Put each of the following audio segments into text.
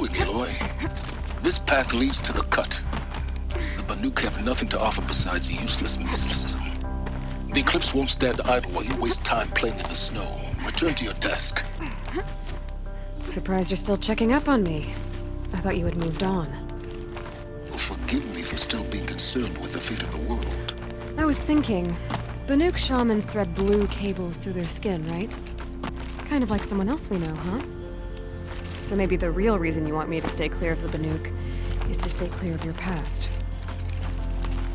doing, Aloy? This path leads to the cut. The Banuk have nothing to offer besides useless mysticism. The Eclipse won't stand idle while you waste time playing in the snow. Return to your desk. Surprised you're still checking up on me. I thought you had moved on. Well, forgive me for still being concerned with the fate of the world. I was thinking, Banuk shamans thread blue cables through their skin, right? Kind of like someone else we know, huh? So maybe the real reason you want me to stay clear of the Banuk is to stay clear of your past.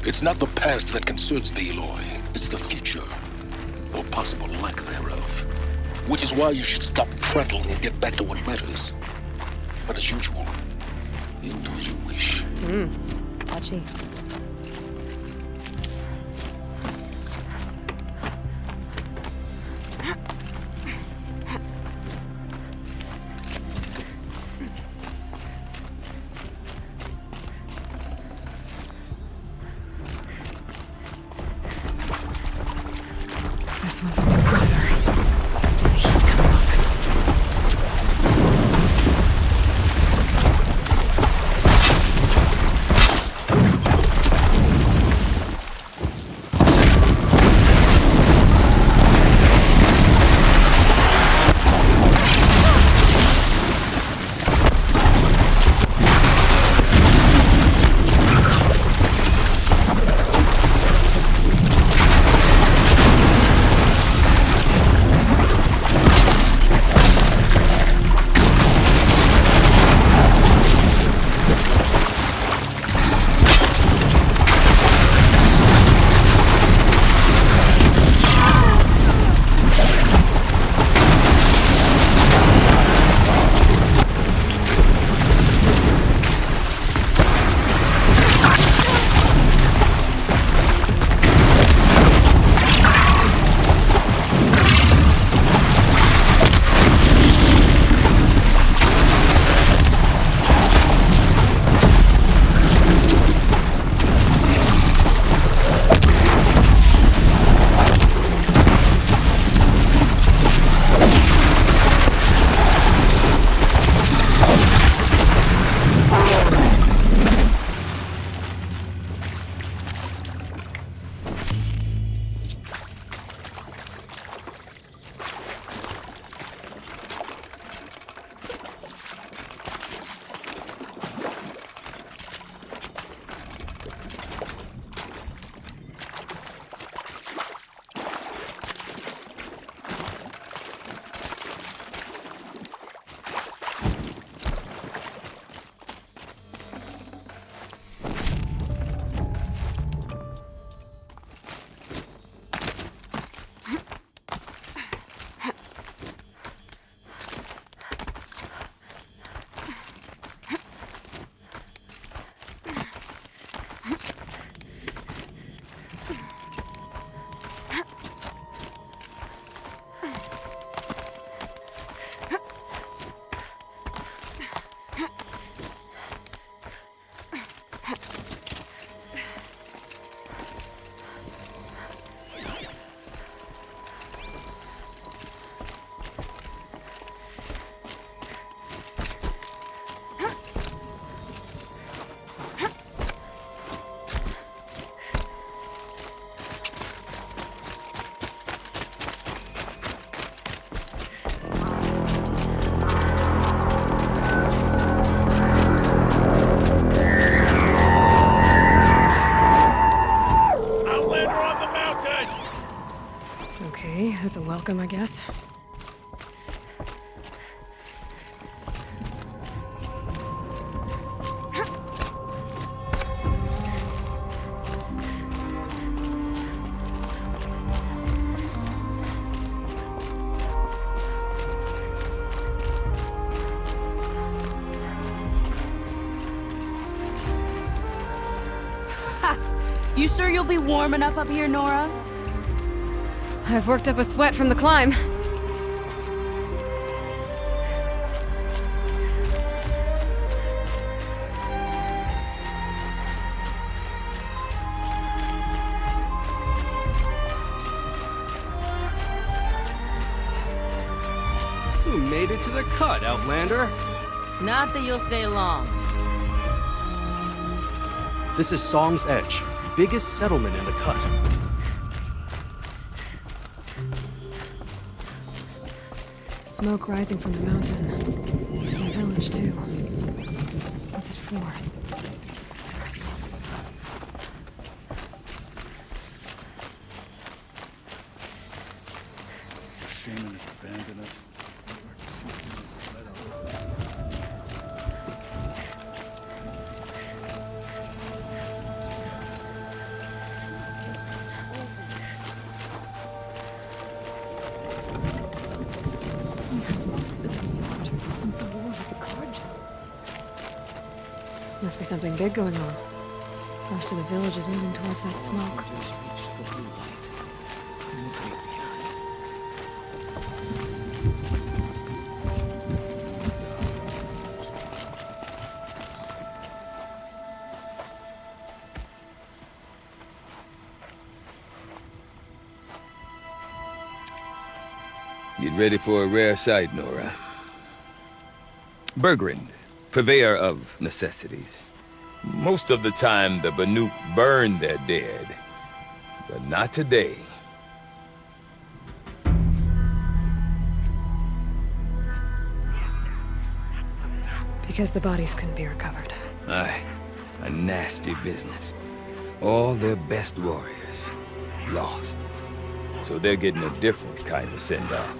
It's not the past that concerns me, Aloy. It's the future. Or possible lack thereof. Which is why you should stop prattling and get back to what matters. But as usual, you'll do as you wish. Touchy. This one's a brother. Let's see the heat coming off it. That's a welcome, I guess. You sure you'll be warm enough up here, Nora? I've worked up a sweat from the climb. You made it to the cut, Outlander. Not that you'll stay long. This is Song's Edge, biggest settlement in the cut. Smoke rising from the mountain. The village, too. What's it for? Shaman has abandoned us. Must be something big going on. Most of the village is moving towards that smoke. Get ready for a rare sight, Nora. Bergrand, purveyor of necessities. Most of the time, the Banuk burn their dead. But not today. Because the bodies couldn't be recovered. Aye, a nasty business. All their best warriors lost. So they're getting a different kind of send-off.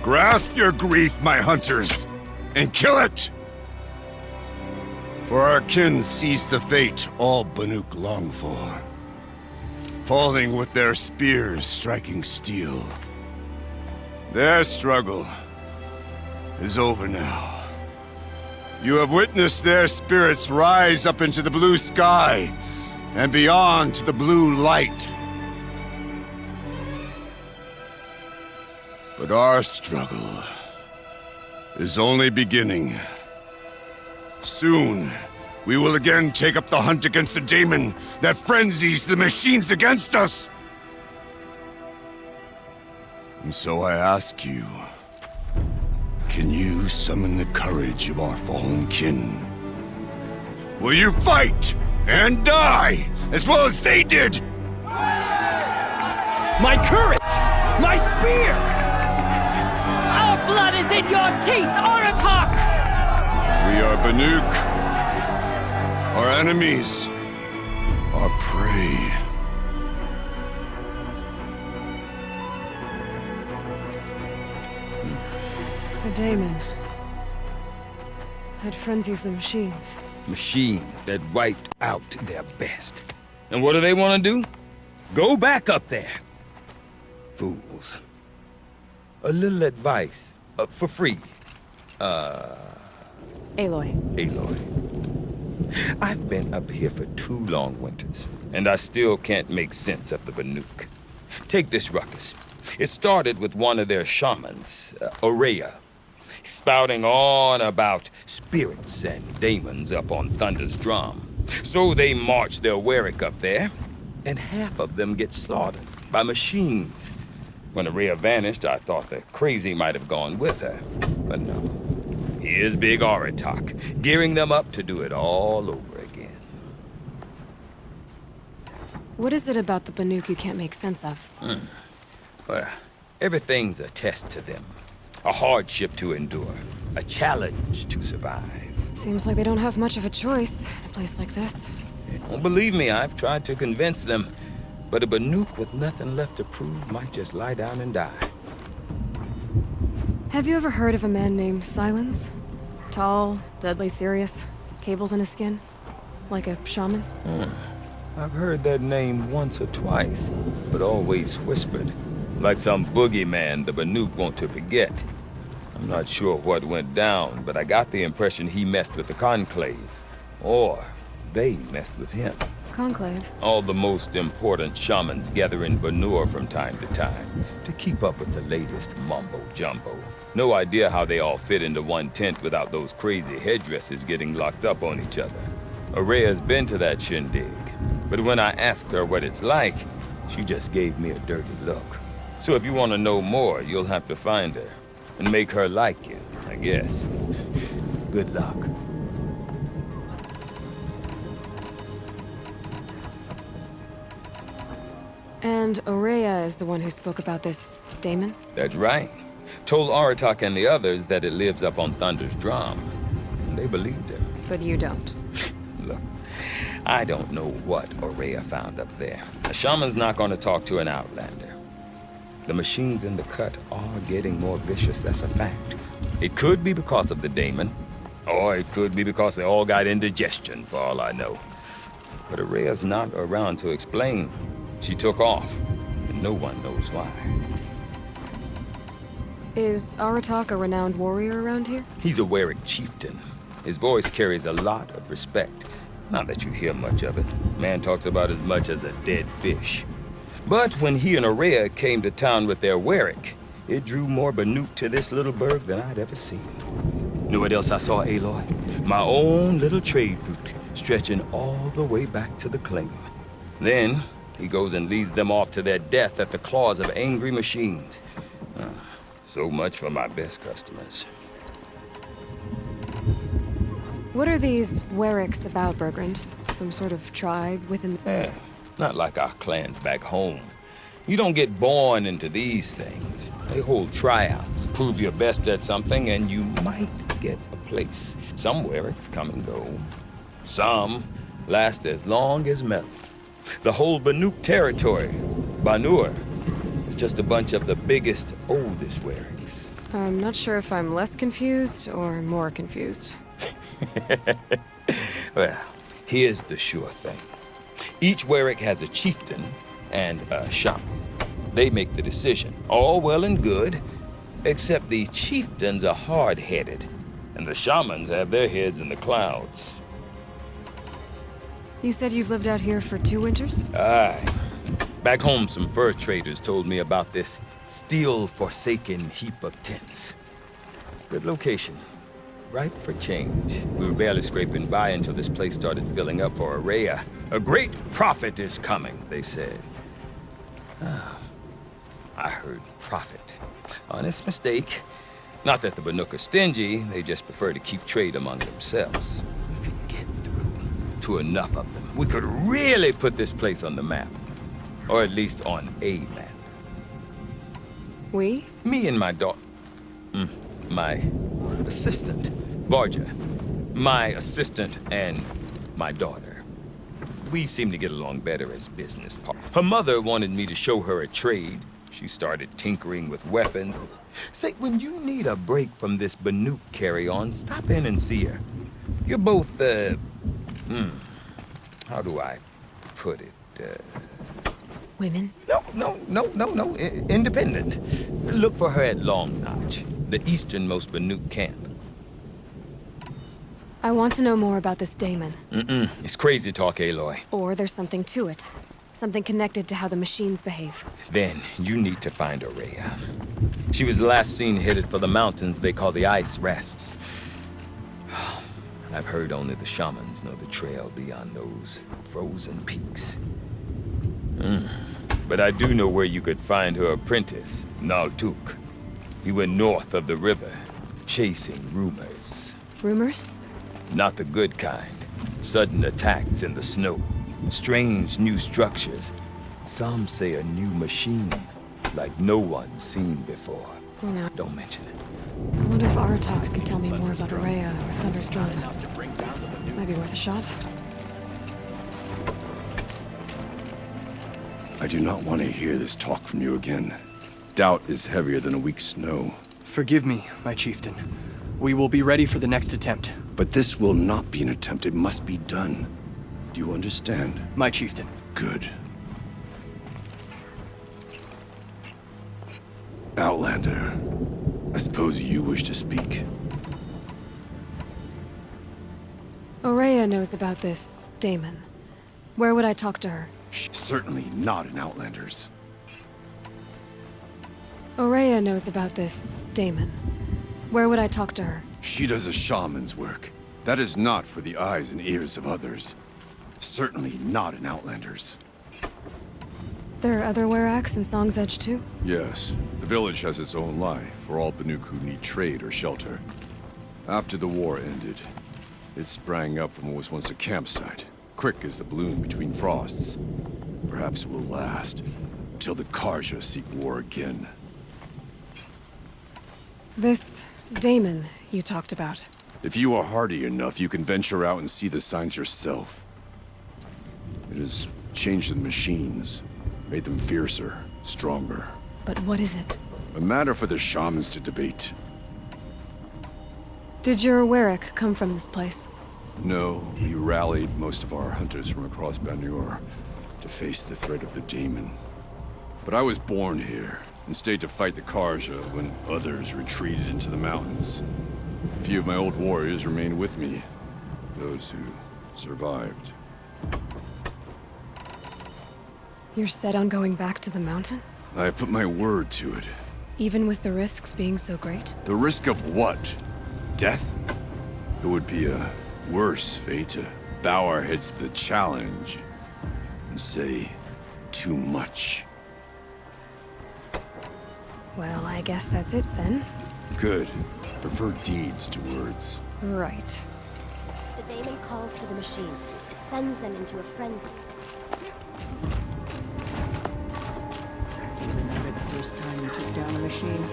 Grasp your grief, my hunters, and kill it! For our kin sees the fate all Banuk long for. Falling with their spears striking steel. Their struggle is over now. You have witnessed their spirits rise up into the blue sky and beyond to the blue light. But our struggle is only beginning. Soon, we will again take up the hunt against the daemon that frenzies the machines against us. And so I ask you, can you summon the courage of our fallen kin? Will you fight and die as well as they did? My courage! My spear! Our blood is in your teeth, Oratok! We are Banuk. Our enemies are prey. The daemon. That frenzies the machines. Machines that wiped out their best. And what do they want to do? Go back up there. Fools. A little advice, for free. Aloy. Aloy. I've been up here for 2 long winters, and I still can't make sense of the Banuk. Take this ruckus. It started with one of their shamans, Aurea, spouting on about spirits and daemons up on Thunder's drum. So they march their Warwick up there, and half of them get slaughtered. by machines. When Araya vanished, I thought the crazy might have gone with her. But no. Here's Big Aratak, gearing them up to do it all over again. What is it about the Banuk you can't make sense of? Well, everything's a test to them. A hardship to endure. A challenge to survive. Seems like they don't have much of a choice in a place like this. Don't believe me, I've tried to convince them. But a Banuk with nothing left to prove might just lie down and die. Have you ever heard of a man named Silence? Tall, deadly serious, cables in his skin? Like a shaman? I've heard that name once or twice, but always whispered. Like some boogeyman the Banuk want to forget. I'm not sure what went down, but I got the impression he messed with the Conclave. Or they messed with him. Conclave? All the most important shamans gather in Banur from time to time to keep up with the latest mumbo-jumbo. No idea how they all fit into one tent without those crazy headdresses getting locked up on each other. Araya's been to that shindig, but when I asked her what it's like, she just gave me a dirty look. So if you want to know more, you'll have to find her and make her like you, I guess. Good luck. And Araya is the one who spoke about this daemon? That's right. Told Aratak and the others that it lives up on Thunder's drum. And they believed him. But you don't. Look, I don't know what Araya found up there. A shaman's not going to talk to an outlander. The machines in the cut are getting more vicious, that's a fact. It could be because of the daemon, or it could be because they all got indigestion, for all I know. But Araya's not around to explain. She took off, and no one knows why. Is Aratak a renowned warrior around here? He's a Warwick chieftain. His voice carries a lot of respect. Not that you hear much of it. Man talks about as much as a dead fish. But when he and Araya came to town with their Warwick, it drew more Banuk to this little burg than I'd ever seen. Know what else I saw, Aloy? My own little trade route, stretching all the way back to the claim. Then, he goes and leads them off to their death at the claws of angry machines. So much for my best customers. What are these Warwicks about, Bergrand? Some sort of tribe within... Not like our clans back home. You don't get born into these things. They hold tryouts, prove your best at something, and you might get a place. Some Warwicks come and go. Some last as long as Melly. The whole Banuk territory, Banur, is just a bunch of the biggest, oldest Warwicks. I'm not sure if I'm less confused or more confused. Well, here's the sure thing. Each Warwick has a chieftain and a shaman. They make the decision. All well and good, except the chieftains are hard-headed, and the shamans have their heads in the clouds. You said you've lived out here for 2 winters? Aye. Back home, some fur traders told me about this steel-forsaken heap of tents. Good location. Ripe for change. We were barely scraping by until this place started filling up for Araya. A great prophet is coming, they said. I heard prophet. Honest mistake. Not that the Banuk are stingy, they just prefer to keep trade among themselves. We could get through to enough of them. We could really put this place on the map. Or at least on a map. We? Me and my daughter. My assistant, Barja. My assistant and my daughter. We seem to get along better as business partners. Her mother wanted me to show her a trade. She started tinkering with weapons. Say, when you need a break from this Banuk carry-on, stop in and see her. You're both, how do I put it? Women? No. Independent. Look for her at Long Notch, the easternmost Banuk camp. I want to know more about this daemon. It's crazy talk, Aloy. Or there's something to it. Something connected to how the machines behave. Then you need to find Araya. She was last seen headed for the mountains they call the Ice Rasps. I've heard only the shamans know the trail beyond those frozen peaks. but I do know where you could find her apprentice, Naltuk. He went north of the river, chasing rumors. Rumors? Not the good kind. Sudden attacks in the snow. Strange new structures. Some say a new machine, like no one's seen before. Oh no. Don't mention it. I wonder if Aratak can tell me more about Araya or Thunderstruck. Might be worth a shot. I do not want to hear this talk from you again. Doubt is heavier than a week's snow. Forgive me, my chieftain. We will be ready for the next attempt. But this will not be an attempt. It must be done. Do you understand? My chieftain. Good. Outlander, I suppose you wish to speak. Araya knows about this Damon. Where would I talk to her? Certainly not in Outlanders. Araya knows about this Damon. Where would I talk to her? She does a shaman's work. That is not for the eyes and ears of others. Certainly not in Outlanders. There are other Weraks in Song's Edge too? Yes. The village has its own life for all Banuk who need trade or shelter. After the war ended, it sprang up from what was once a campsite, quick as the bloom between frosts. Perhaps it will last, till the Karja seek war again. This Damon you talked about. If you are hardy enough, you can venture out and see the signs yourself. It has changed the machines, made them fiercer, stronger. But what is it? A matter for the shamans to debate. Did your Werak come from this place? No, we rallied most of our hunters from across Banuk to face the threat of the demon. But I was born here, and stayed to fight the Karja when others retreated into the mountains. A few of my old warriors remained with me, those who survived. You're set on going back to the mountain? I have put my word to it. Even with the risks being so great? The risk of what? Death? It would be a worse fate to bow our heads to the challenge and say too much. Well, I guess that's it then. Good. Prefer deeds to words. Right. The daemon calls to the machine, sends them into a frenzy. Do you remember the first time you took down a machine?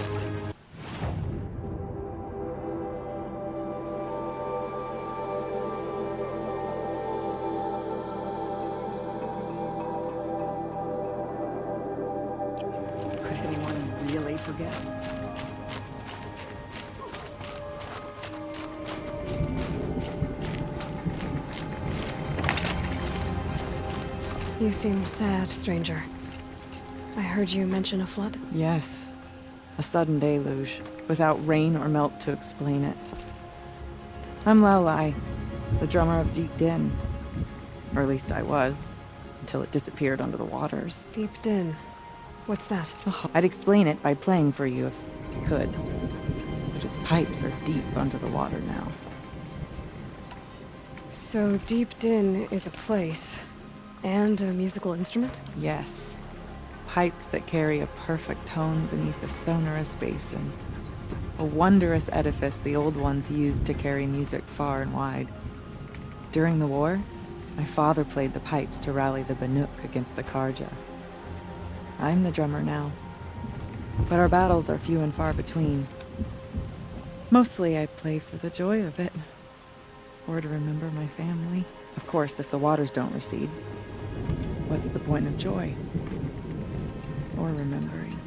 Could anyone really forget? You seem sad, stranger. I heard you mention a flood. Yes. A sudden deluge, without rain or melt to explain it. I'm Laolai, the drummer of Deep Din. Or at least I was, until it disappeared under the waters. Deep Din. What's that? Oh, I'd explain it by playing for you if I could. But its pipes are deep under the water now. So Deep Din is a place, and a musical instrument? Yes. Pipes that carry a perfect tone beneath a sonorous basin. A wondrous edifice the old ones used to carry music far and wide. During the war, my father played the pipes to rally the Banuk against the Karja. I'm the drummer now, but our battles are few and far between. Mostly I play for the joy of it, or to remember my family. Of course, if the waters don't recede, what's the point of joy? Or remembering?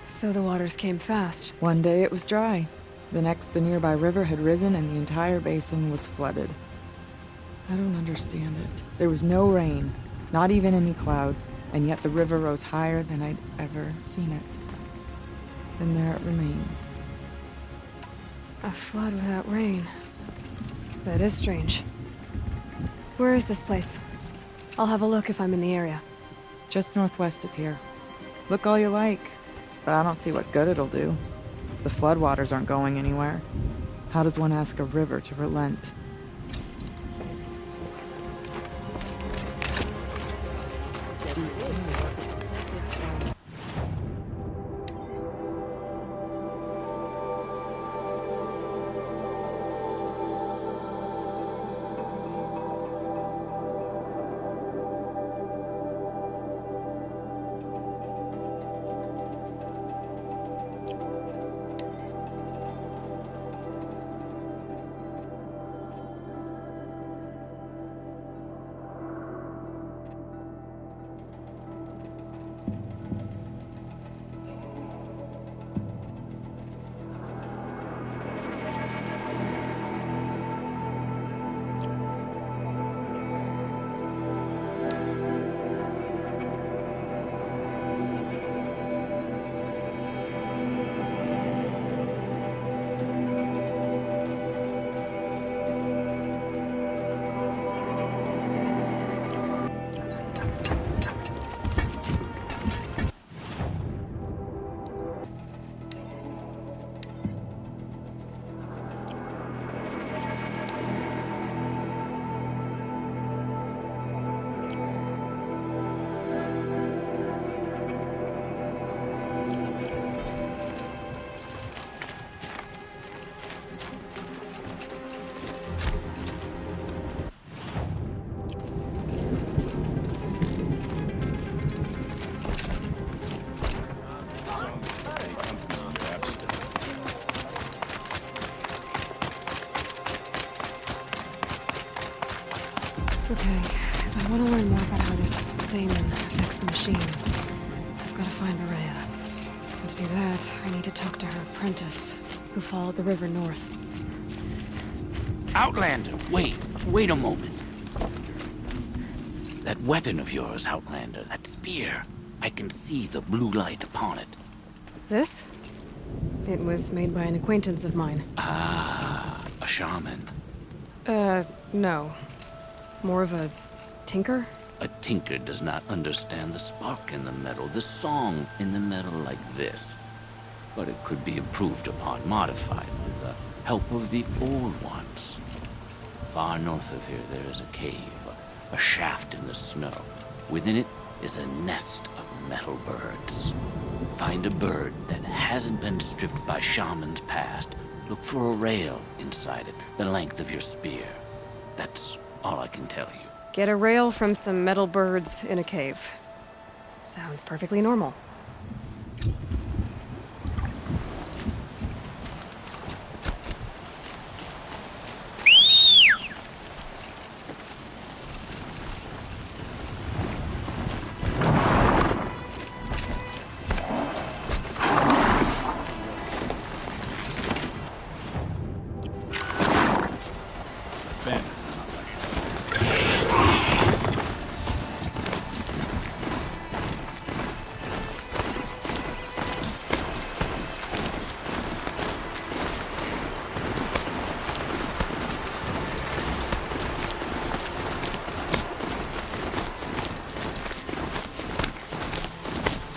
So the waters came fast. One day it was dry. The next, the nearby river had risen and the entire basin was flooded. I don't understand it. There was no rain, not even any clouds, and yet the river rose higher than I'd ever seen it. And there it remains. A flood without rain. That is strange. Where is this place? I'll have a look if I'm in the area. Just northwest of here. Look all you like, but I don't see what good it'll do. The floodwaters aren't going anywhere. How does one ask a river to relent? Okay, if I want to learn more about how this daemon affects the machines, I've got to find Maria. And to do that, I need to talk to her apprentice, who followed the river north. Outlander, wait a moment. That weapon of yours, Outlander, that spear, I can see the blue light upon it. This? It was made by an acquaintance of mine. Ah, a shaman. No. More of a tinker? A tinker does not understand the spark in the metal, the song in the metal like this. But it could be improved upon, modified, with the help of the old ones. Far north of here, there is a cave, a shaft in the snow. Within it is a nest of metal birds. Find a bird that hasn't been stripped by shamans past. Look for a rail inside it, the length of your spear. That's all I can tell you. Get a rail from some metal birds in a cave. Sounds perfectly normal.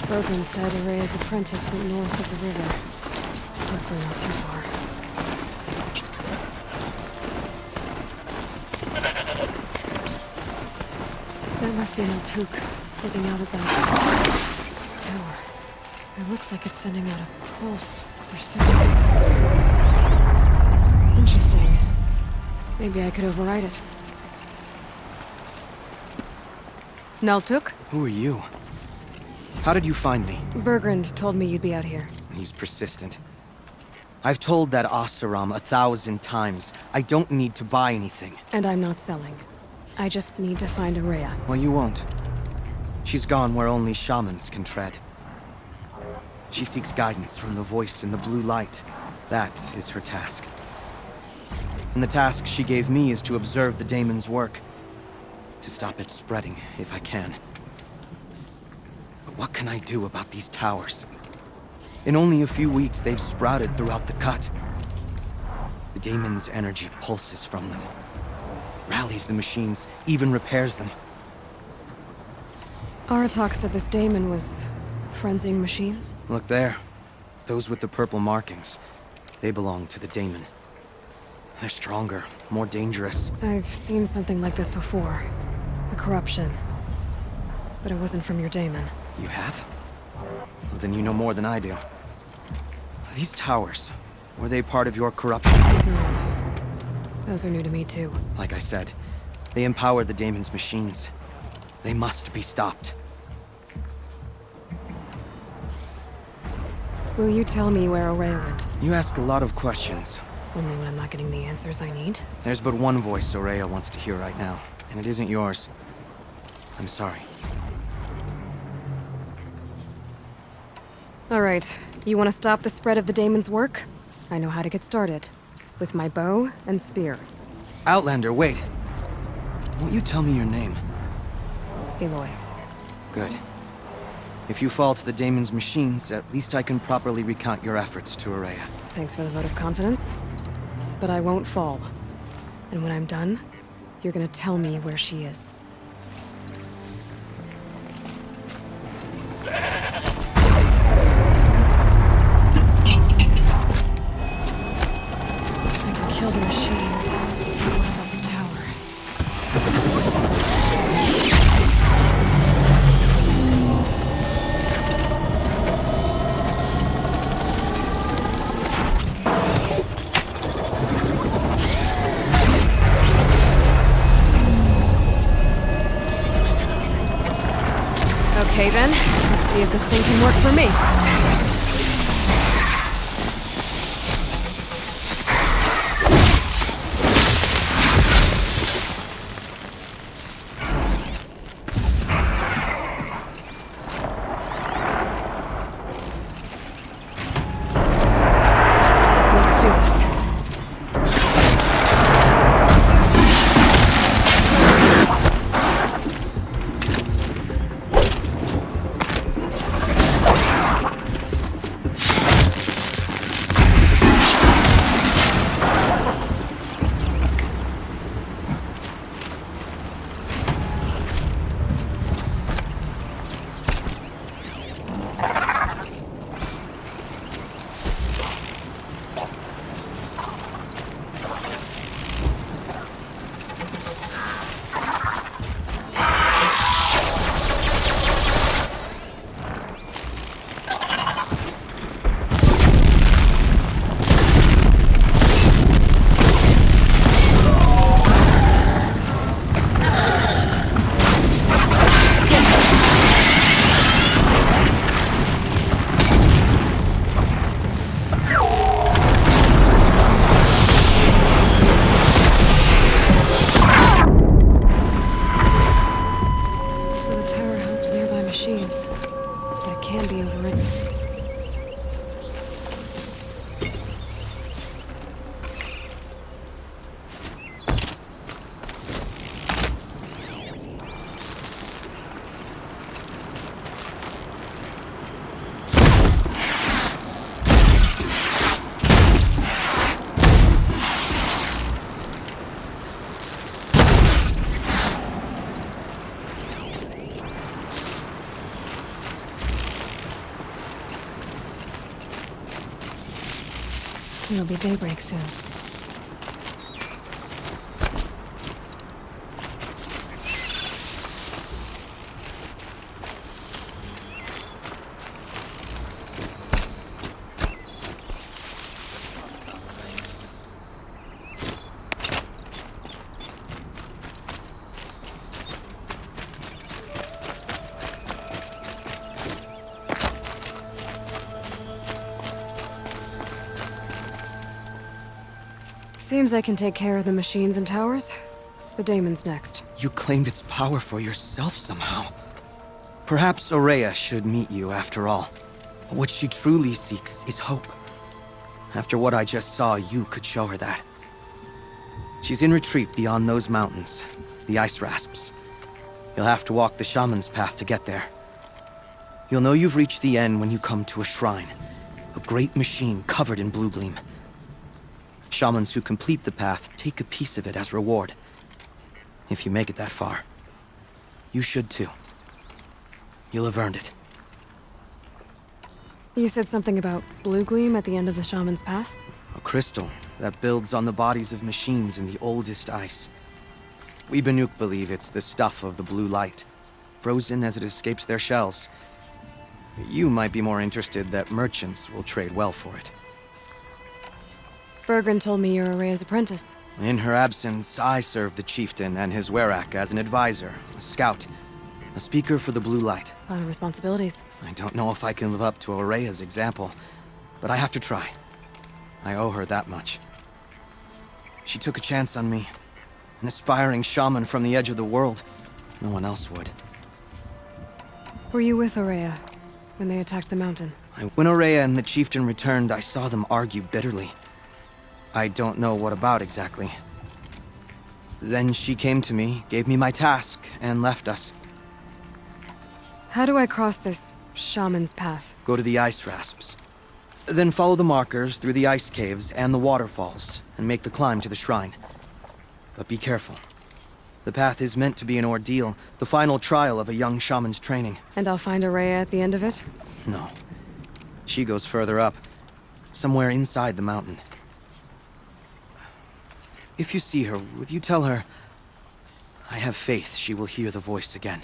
Brogan said Araya's apprentice went north of the river. Hopefully not too far. That must be an Altuk looking out at that tower. It looks like it's sending out a pulse or something. Interesting. Maybe I could override it. Naltuk? Who are you? How did you find me? Bergrand told me you'd be out here. He's persistent. I've told that Oseram 1,000 times. I don't need to buy anything. And I'm not selling. I just need to find Araya. Well, you won't. She's gone where only shamans can tread. She seeks guidance from the voice in the blue light. That is her task. And the task she gave me is to observe the daemon's work. To stop it spreading, if I can. But what can I do about these towers? In only a few weeks, they've sprouted throughout the cut. The daemon's energy pulses from them. Rallies the machines, even repairs them. Aratak said this daemon was frenzying machines? Look there. Those with the purple markings. They belong to the daemon. They're stronger, more dangerous. I've seen something like this before. A corruption. but it wasn't from your daemon. You have? Well, then you know more than I do. These towers, were they part of your corruption? Those are new to me, too. Like I said, they empower the daemon's machines. They must be stopped. Will you tell me where Ourea went? You ask a lot of questions. Only when I'm not getting the answers I need. There's but one voice Ourea wants to hear right now, and it isn't yours. I'm sorry. All right, you want to stop the spread of the daemon's work? I know how to get started. With my bow and spear. Outlander, wait. Won't you tell me your name? Aloy. Good. If you fall to the daemon's machines, at least I can properly recount your efforts to Ourea. Thanks for the vote of confidence. But I won't fall. And when I'm done, you're gonna tell me where she is. I can kill the machines. What about the tower? Okay then, let's see if this thing can work for me. Let's do this. It'll be daybreak soon. Seems I can take care of the machines and towers. The daemon's next. You claimed its power for yourself somehow. Perhaps Ourea should meet you after all. What she truly seeks is hope. After what I just saw, you could show her that. She's in retreat beyond those mountains, the ice rasps. You'll have to walk the Shaman's path to get there. You'll know you've reached the end when you come to a shrine. A great machine covered in blue gleam. Shamans who complete the path take a piece of it as reward. If you make it that far, you should too. You'll have earned it. You said something about blue gleam at the end of the Shaman's path? A crystal that builds on the bodies of machines in the oldest ice. We Banuk believe it's the stuff of the blue light, frozen as it escapes their shells. You might be more interested that merchants will trade well for it. Bergren told me you're Araya's apprentice. In her absence, I serve the chieftain and his werak as an advisor, a scout, a speaker for the Blue Light. A lot of responsibilities. I don't know if I can live up to Araya's example, but I have to try. I owe her that much. She took a chance on me. An aspiring shaman from the edge of the world. No one else would. Were you with Araya when they attacked the mountain? When Araya and the chieftain returned, I saw them argue bitterly. I don't know what about exactly. Then she came to me, gave me my task, and left us. How do I cross this shaman's path? Go to the ice rasps. Then follow the markers through the ice caves and the waterfalls, and make the climb to the shrine. But be careful. The path is meant to be an ordeal, the final trial of a young shaman's training. And I'll find Araya at the end of it? No. She goes further up, somewhere inside the mountain. If you see her, would you tell her, I have faith she will hear the voice again.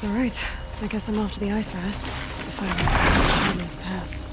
All right, I guess I'm off to the ice rasps to find this shaman's path.